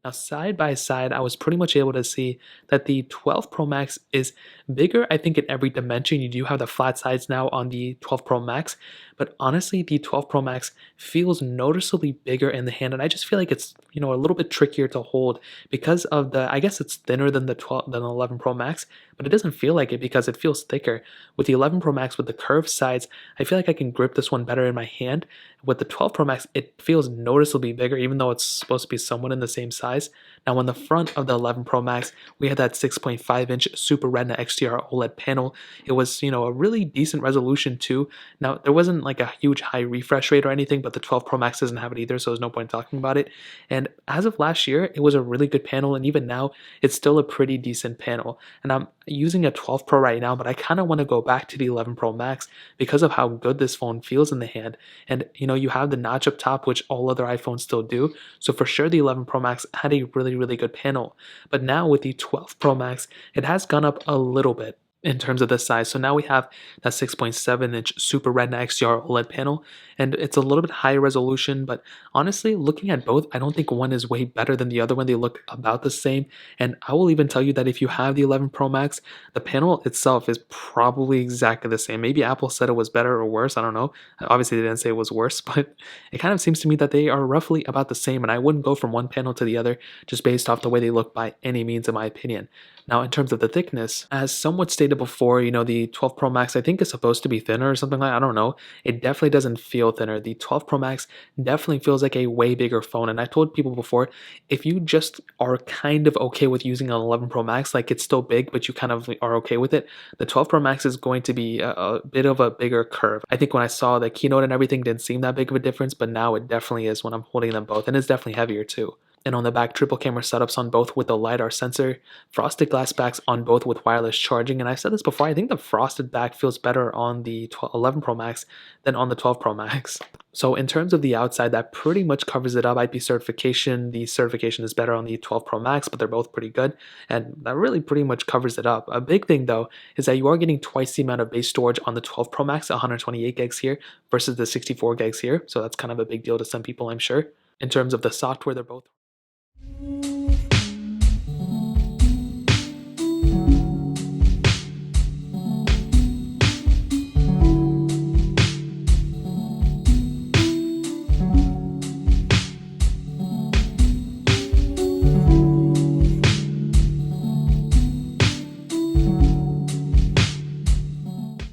Now, side by side, I was pretty much able to see that the 12 Pro Max is bigger, I think, in every dimension. You do have the flat sides now on the 12 Pro Max, but honestly, the 12 Pro Max feels noticeably bigger in the hand, and I just feel like it's, a little bit trickier to hold because of I guess it's thinner than the 11 Pro Max, but it doesn't feel like it because it feels thicker. With the 11 Pro Max with the curved sides, I feel like I can grip this one better in my hand. With the 12 Pro Max, it feels noticeably bigger, even though it's supposed to be somewhat in the same size. Now, on the front of the 11 Pro Max, we had that 6.5-inch Super Retina XDR OLED panel. It was, a really decent resolution too. Now, there wasn't like a huge high refresh rate or anything, but the 12 Pro Max doesn't have it either, so there's no point talking about it. And as of last year, it was a really good panel, and even now, it's still a pretty decent panel. And I'm using a 12 Pro right now, but I kind of want to go back to the 11 Pro Max because of how good this phone feels in the hand. And you have the notch up top, which all other iPhones still do. So for sure, the 11 Pro Max had a really, really good panel. But now with the 12 Pro Max, it has gone up a little bit in terms of the size. So now we have that 6.7-inch Super Retina XDR OLED panel, and it's a little bit higher resolution, but honestly, looking at both, I don't think one is way better than the other one. They look about the same, and I will even tell you that if you have the 11 Pro Max, the panel itself is probably exactly the same. Maybe Apple said it was better or worse, I don't know. Obviously, they didn't say it was worse, but it kind of seems to me that they are roughly about the same, and I wouldn't go from one panel to the other just based off the way they look by any means, in my opinion. Now, in terms of the thickness, as somewhat stated before, the 12 Pro Max I think is supposed to be thinner or something like that. I don't know. It definitely doesn't feel thinner. The 12 Pro Max definitely feels like a way bigger phone. And I told people before, if you just are kind of okay with using an 11 Pro Max, like it's still big, but you kind of are okay with it, the 12 Pro Max is going to be a bit of a bigger curve. I think when I saw the keynote and everything, didn't seem that big of a difference, but now it definitely is when I'm holding them both. And it's definitely heavier too. And on the back, triple camera setups on both with the LiDAR sensor, frosted glass backs on both with wireless charging. And I've said this before, I think the frosted back feels better on the 11 Pro Max than on the 12 Pro Max. So in terms of the outside, that pretty much covers it up. IP certification, the certification is better on the 12 Pro Max, but they're both pretty good. And that really pretty much covers it up. A big thing though, is that you are getting twice the amount of base storage on the 12 Pro Max, 128 gigs here versus the 64 gigs here. So that's kind of a big deal to some people, I'm sure. In terms of the software, they're both